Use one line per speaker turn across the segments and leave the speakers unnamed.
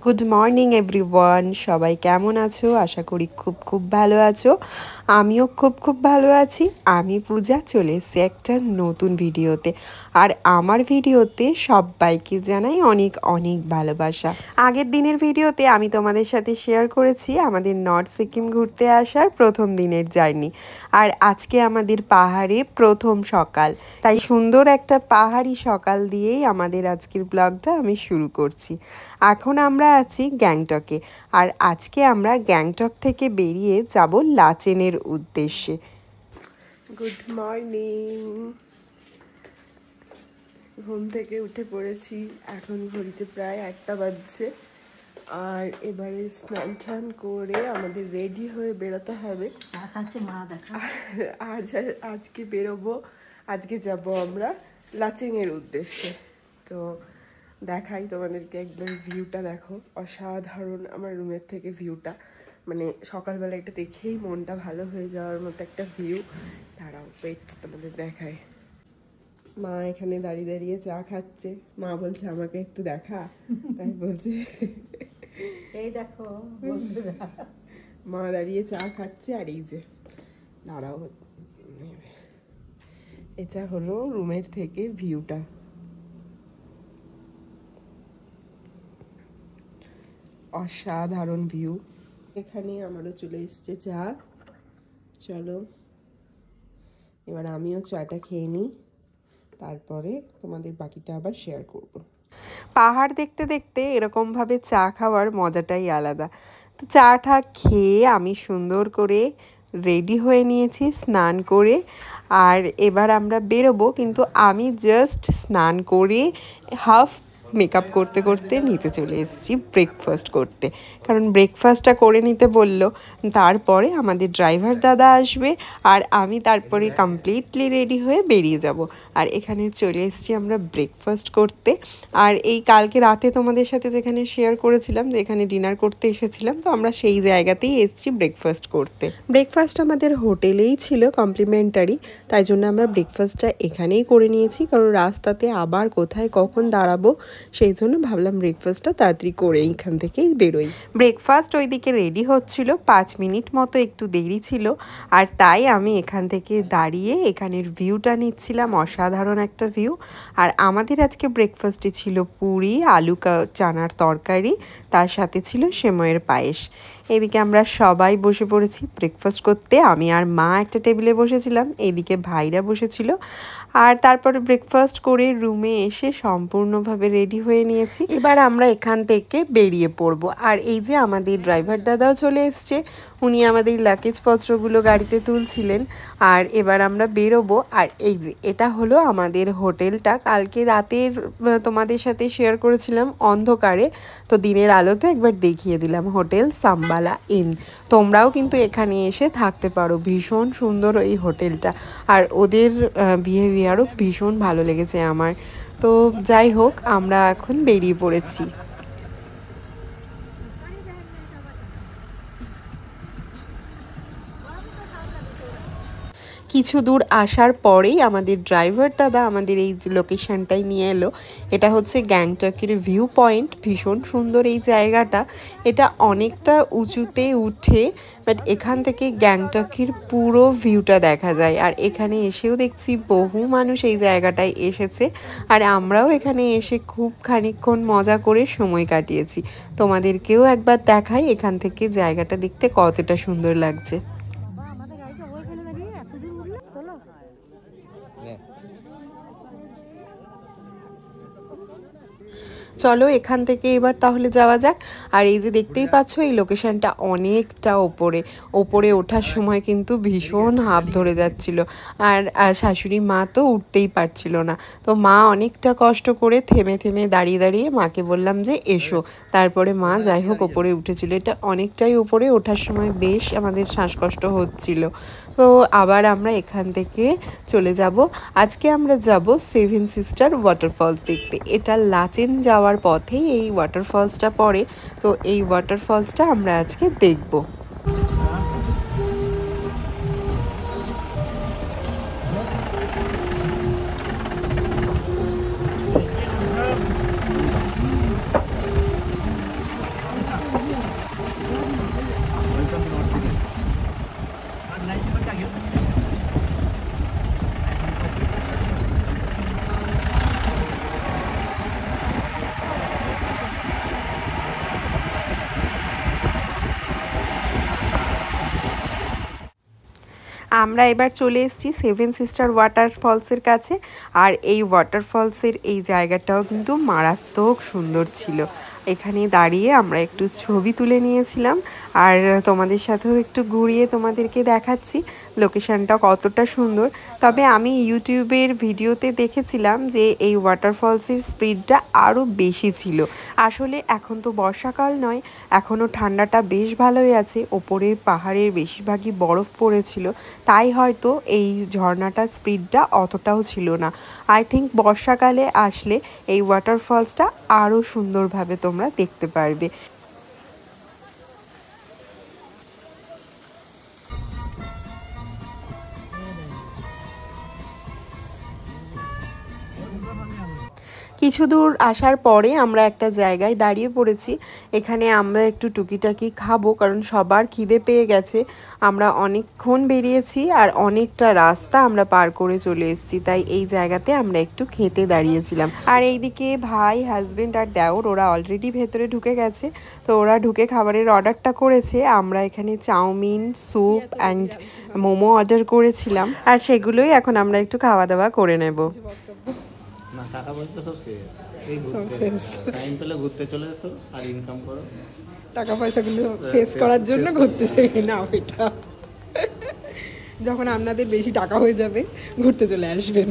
Good morning everyone, সবাই কেমন আছো? আশা করি খুব ভালো আছো। আমিও খুব ভালো আছি। আমি পূজা, চলে এসেছি একটা নতুন ভিডিওতে। আর আমার ভিডিওতে সবাইকে জানাই অনেক ভালোবাসা। আগের দিনের ভিডিওতে আমি তোমাদের সাথে শেয়ার করেছি আমাদের নর্থ সিকিম ঘুরতে আসার প্রথম দিনের জার্নি। আর আজকে আমাদের পাহাড়ে প্রথম সকাল, তাই সুন্দর একটা পাহাড়ি সকাল দিয়েই আমাদের আজকের ব্লগটা আমি শুরু করছি। এখন আমরা আছি গ্যাংটকে, আর আজকে আমরা গ্যাংটক থেকে বেরিয়ে যাব লাচেনের উদ্দেশ্যে। গুড মর্নিং, ঘুম থেকে উঠে পড়েছি। এখন ঘড়িতে প্রায় 1টা বাজছে। আর এবারে স্নান টান করে আমাদের রেডি হয়ে বেরোতে হবে।
চা খাচ্ছে মা, দেখা
আজকে বেরোবো, আজকে যাব আমরা লাচেনের উদ্দেশ্যে। তো দেখাই তোমাদেরকে একবার ভিউটা, দেখো অসাধারণ আমার রুমের থেকে ভিউটা, মানে সকালবেলা এটা দেখেই মনটা ভালো হয়ে যাওয়ার মতো একটা ভিউ। দাঁড়াও, পেট তোমাদের দেখায়। মা এখানে দাঁড়িয়ে দাঁড়িয়ে চা খাচ্ছে। মা বলছে আমাকে একটু দেখা, তাই বলছে
এই দেখো বন্ধুরা,
মা দাঁড়িয়ে চা খাচ্ছে। আর এই যে দাঁড়াও, এটা হলো রুমের থেকে ভিউটা। অসাধারণ ভিউ। এখানে আমারও চলে এসছে চা। চলো এবার আমিও চাটা খেয়ে নিই, তারপরে তোমাদের বাকিটা আবার শেয়ার করব। পাহাড় দেখতে দেখতে এরকমভাবে চা খাওয়ার মজাটাই আলাদা। তো চাটা খেয়ে আমি সুন্দর করে রেডি হয়ে নিয়েছি স্নান করে। আর এবার আমরা বেরোবো, কিন্তু আমি জাস্ট স্নান করে হাফ মেকআপ করতে করতে নিচে চলে এসেছি ব্রেকফাস্ট করতে, কারণ ব্রেকফাস্টটা করে নিতে বলল। তারপরে আমাদের ড্রাইভার দাদা আসবে, আর আমি তারপরে কমপ্লিটলি রেডি হয়ে বেরিয়ে যাব। আর এখানে চলে এসেছি আমরা ব্রেকফাস্ট করতে। আর এই কালকে রাতে তোমাদের সাথে যেখানে শেয়ার করেছিলাম যে এখানে ডিনার করতে এসেছিলাম, তো আমরা সেই জায়গাতেই এসেছি ব্রেকফাস্ট করতে। ব্রেকফাস্ট আমাদের হোটেলেই ছিল কমপ্লিমেন্টারি, তাই জন্য আমরা ব্রেকফাস্টটা এখানেই করে নিয়েছি, কারণ রাস্তাতে আবার কোথায় কখন দাঁড়াবো, সেই জন্য ভাবলাম ব্রেকফাস্টটা তাড়াতাড়ি করে এইখান থেকেই বেরোই। ব্রেকফাস্ট ওইদিকে রেডি হচ্ছিল, 5 মিনিট মতো একটু দেরি ছিল। আর তাই আমি এখান থেকে দাঁড়িয়ে এখানের ভিউটা নিচ্ছিলাম, অসাধারণ একটা ভিউ। আর আমাদের আজকে ব্রেকফাস্টে ছিল পুরি, আলু চানার তরকারি, তার সাথে ছিল সেময়ের পায়েস। এদিকে আমরা সবাই বসে পড়েছি ব্রেকফাস্ট করতে। আমি আর মা একটা টেবিলে বসেছিলাম, এদিকে ভাইরা বসেছিল। আর তারপরে ব্রেকফাস্ট করে রুমে এসে সম্পূর্ণভাবে রেডি হয়ে নিয়েছি। এবার আমরা এখান থেকে বেরিয়ে পড়ব। আর এই যে আমাদের ড্রাইভার দাদাও চলে এসছে, উনি আমাদের লাগেজপত্রগুলো গাড়িতে তুলছিলেন। আর এবার আমরা বেরোবো। আর এই যে এটা হলো আমাদের হোটেলটা। কালকে রাতের তোমাদের সাথে শেয়ার করেছিলাম অন্ধকারে, তো দিনের আলোতে একবার দেখিয়ে দিলাম হোটেল সাম্বালা ইন। তোমরাও কিন্তু এখানে এসে থাকতে পারো, ভীষণ সুন্দর এই হোটেলটা। আর ওদের বিহেভিয়ারও ভীষণ ভালো লেগেছে আমার। তো যাই হোক, আমরা এখন বেরিয়ে পড়েছি। কিছু দূর আসার পরেই আমাদের ড্রাইভার দাদা আমাদের এই লোকেশনটাই নিয়ে এলো। এটা হচ্ছে গ্যাংটকের ভিউ পয়েন্ট। ভীষণ সুন্দর এই জায়গাটা। এটা অনেকটা উঁচুতে উঠে, বাট এখান থেকে গ্যাংটকের পুরো ভিউটা দেখা যায়। আর এখানে এসেও দেখছি বহু মানুষ এই জায়গাটায় এসেছে। আর আমরাও এখানে এসে খুব খানিকক্ষণ মজা করে সময় কাটিয়েছি। তোমাদেরকেও একবার দেখাই এখান থেকে জায়গাটা দেখতে কতটা সুন্দর লাগছে। চলো এখান থেকে এবার তাহলে যাওয়া যাক। আর এই যে দেখতেই পাচ্ছ, এই লোকেশনটা অনেকটা ওপরে ওঠার সময় কিন্তু ভীষণ হাঁপ ধরে যাচ্ছিল। আর শাশুড়ি মা তো উঠতেই পারছিল না, তো মা অনেকটা কষ্ট করে থেমে থেমে দাঁড়িয়ে দাঁড়িয়ে মাকে বললাম যে এসো। তারপরে মা যাই হোক ওপরে উঠেছিল। এটা অনেকটাই ওপরে, ওঠার সময় বেশ আমাদের শ্বাসকষ্ট হচ্ছিল। তো আবার আমরা এখান থেকে চলে যাব। আজকে আমরা যাব 7 সিস্টার ওয়াটারফলস দেখতে। এটা লাচেন যাওয়ার পথেই এই ওয়াটারফলসটা পড়ে, তো এই ওয়াটারফলসটা আমরা আজকে দেখব। আমরা এবার চলে এসেছি সেভেন সিস্টার ওয়াটারফলসের কাছে। আর এই ওয়াটারফলসের এই জায়গাটাও কিন্তু মারাত্মক সুন্দর ছিল। এখানে দাঁড়িয়ে আমরা একটু ছবি তুলে নিয়েছিলাম, আর তোমাদের সাথেও একটু ঘুরিয়ে তোমাদেরকে দেখাচ্ছি লোকেশনটা কতটা সুন্দর। তবে আমি ইউটিউবের ভিডিওতে দেখেছিলাম যে এই ওয়াটারফলসের স্পিডটা আরও বেশি ছিল। আসলে এখন তো বর্ষাকাল নয়, এখনও ঠান্ডাটা বেশ ভালোই আছে, ওপরে পাহাড়ের বেশিরভাগই বরফ পড়েছিল, তাই হয়তো এই ঝর্ণাটার স্পিডটা অতটাও ছিল না। আই থিঙ্ক বর্ষাকালে আসলে এই ওয়াটারফলসটা আরও সুন্দরভাবে তোমরা দেখতে পারবে। কিছু দূর আসার পরে আমরা একটা জায়গায় দাঁড়িয়ে পড়েছি। এখানে আমরা একটু টুকিটাকি খাবো, কারণ সবার খিদে পেয়ে গেছে। আমরা অনেকক্ষণ বেরিয়েছি আর অনেকটা রাস্তা আমরা পার করে চলে এসেছি, তাই এই জায়গাতে আমরা একটু খেতে দাঁড়িয়েছিলাম। আর এইদিকে ভাই, হাজবেন্ড আর দেওর ওরা অলরেডি ভেতরে ঢুকে গেছে, তো ওরা ঢুকে খাবারের অর্ডারটা করেছে। আমরা এখানে chowmein, soup and momo order করেছিলাম, আর সেগুলোই এখন আমরা একটু খাওয়া দাওয়া করে নেব।
না, টাকা পয়সা সব শেষ। এই টাইম পেলে ঘুরতে চলে এসো আর ইনকাম করো।
টাকা পয়সাগুলো শেষ করার জন্য ঘুরতে যাই না, ওইটা যখন আপনাদের বেশি টাকা হয়ে যাবে ঘুরতে চলে আসবেন।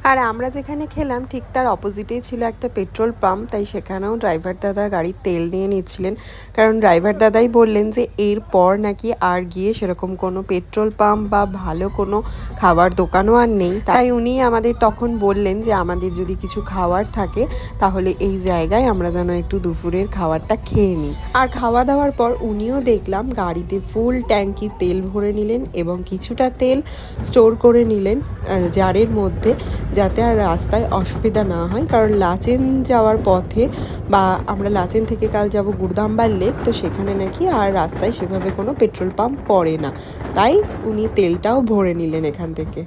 আর আমরা যেখানে খেলাম ঠিক তার অপোজিটেই ছিল একটা পেট্রোল পাম্প, তাই সেখানেও ড্রাইভার দাদা গাড়ির তেল নিয়ে নিচ্ছিলেন। কারণ ড্রাইভার দাদাই বললেন যে এরপর নাকি আর গিয়ে সেরকম কোনো পেট্রোল পাম্প বা ভালো কোনো খাবার দোকানও আর নেই। তাই উনি আমাদের তখন বললেন যে আমাদের যদি কিছু খাওয়ার থাকে তাহলে এই জায়গায় আমরা যেন একটু দুপুরের খাবারটা খেয়ে নিই। আর খাওয়া দাওয়ার পর উনিও দেখলাম গাড়িতে ফুল ট্যাঙ্কি তেল ভরে নিলেন এবং কিছুটা তেল স্টোর করে নিলেন জারের মধ্যে, যাতে আর রাস্তায় অসুবিধা না হয়। কারণ লাচেন যাওয়ার পথে, বা আমরা লাচেন থেকে কাল যাব গুরদাম্বার লেক, তো সেখানে নাকি আর রাস্তায় সেভাবে কোনো পেট্রোল পাম্প পড়ে না, তাই উনি তেলটাও ভরে নিলেন এখান থেকে।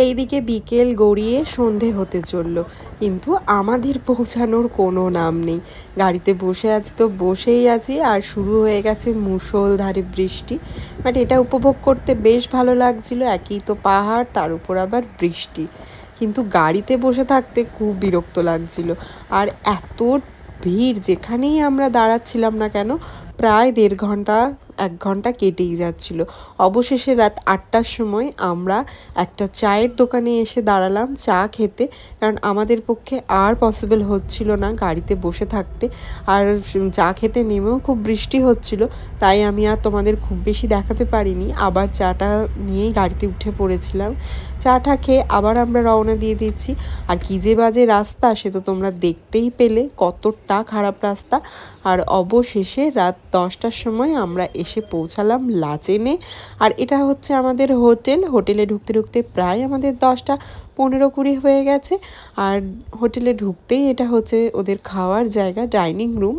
এইদিকে বিকেল গড়িয়ে সন্ধে হতে চলল, কিন্তু আমাদের পৌঁছানোর কোনো নাম নেই। গাড়িতে বসে আছি তো বসেই আছি, আর শুরু হয়ে গেছে মুষলধারে বৃষ্টি। বাট এটা উপভোগ করতে বেশ ভালো লাগছিল, একই তো পাহাড়, তার উপর আবার বৃষ্টি। কিন্তু গাড়িতে বসে থাকতে খুব বিরক্ত লাগছিল। আর এত ভিড়, যেখানেই আমরা দাঁড়াচ্ছিলাম না কেন প্রায় 1.5 ঘন্টা 1 ঘন্টা কেটেই যাচ্ছিল। অবশেষে রাত 8টার সময় আমরা একটা চায়ের দোকানে এসে দাঁড়ালাম চা খেতে, কারণ আমাদের পক্ষে আর পসিবল হচ্ছিল না গাড়িতে বসে থাকতে। আর চা খেতে নেমেও খুব বৃষ্টি হচ্ছিল, তাই আমি আর তোমাদের খুব বেশি দেখাতে পারিনি। আবার চাটা নিয়েই গাড়িতে উঠে পড়েছিলাম। চাটা খেয়ে আবার আমরা রওনা দিয়ে দিচ্ছি। আর কী যে বাজে রাস্তা সে তো তোমরা দেখতেই পেলে, কতটা খারাপ রাস্তা। আর অবশেষে রাত 10টার সময় আমরা এসে পৌঁছালাম লাচেনে। আর এটা হচ্ছে আমাদের হোটেলে ঢুকতে ঢুকতে প্রায় আমাদের 10টা 15-20 হয়ে গেছে। আর হোটেলে ঢুকতেই এটা হচ্ছে ওদের খাওয়ার জায়গা, ডাইনিং রুম।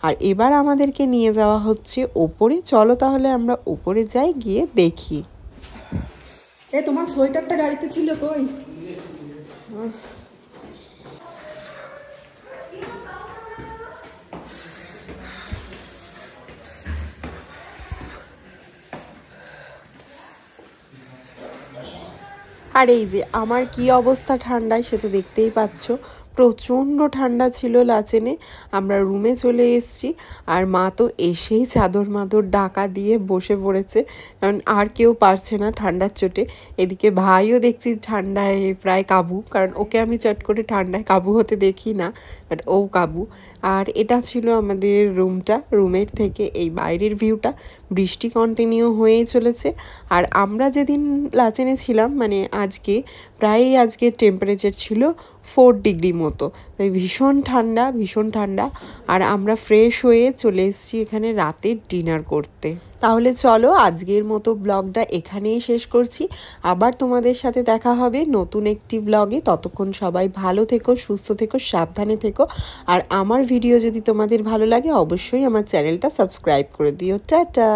আর এবার আমাদেরকে নিয়ে যাওয়া হচ্ছে ওপরে। চলো তাহলে আমরা ওপরে যাই, গিয়ে দেখি। তোমার সোয়েটারটা গাড়িতে ছিল কই? আর এই যে আমার কি অবস্থা ঠান্ডায় সে তো দেখতেই পাচ্ছ, প্রচণ্ড ঠান্ডা ছিল লাচেনে। আমরা রুমে চলে এসেছি, আর মা তো এসেই চাদর মাদর ঢাকা দিয়ে বসে পড়েছে, কারণ আর কেউ পারছে না ঠান্ডার চোটে। এদিকে ভাইও দেখছি ঠান্ডায় প্রায় কাবু, কারণ ওকে আমি চট করে ঠান্ডায় কাবু হতে দেখি না, বাট ও কাবু। আর এটা ছিল আমাদের রুমটা। রুমের থেকে এই বাইরের ভিউটা, বৃষ্টি কন্টিনিউ হয়েই চলেছে। আর আমরা যেদিন লাচেনে ছিলাম, মানে আজকে প্রায়ই আজকের টেম্পারেচার ছিল 4 ডিগ্রি মতো, তাই ভীষণ ঠান্ডা, ভীষণ ঠান্ডা। আর আমরা ফ্রেশ হয়ে চলে এসেছি এখানে রাতের ডিনার করতে। তাহলে চলো আজকের মতো ব্লগটা এখানেই শেষ করছি। আবার তোমাদের সাথে দেখা হবে নতুন একটি ব্লগে। ততক্ষণ সবাই ভালো থেকো, সুস্থ থেকো, সাবধানে থেকো। আর আমার ভিডিও যদি তোমাদের ভালো লাগে অবশ্যই আমার চ্যানেলটা সাবস্ক্রাইব করে দিও। টাটা।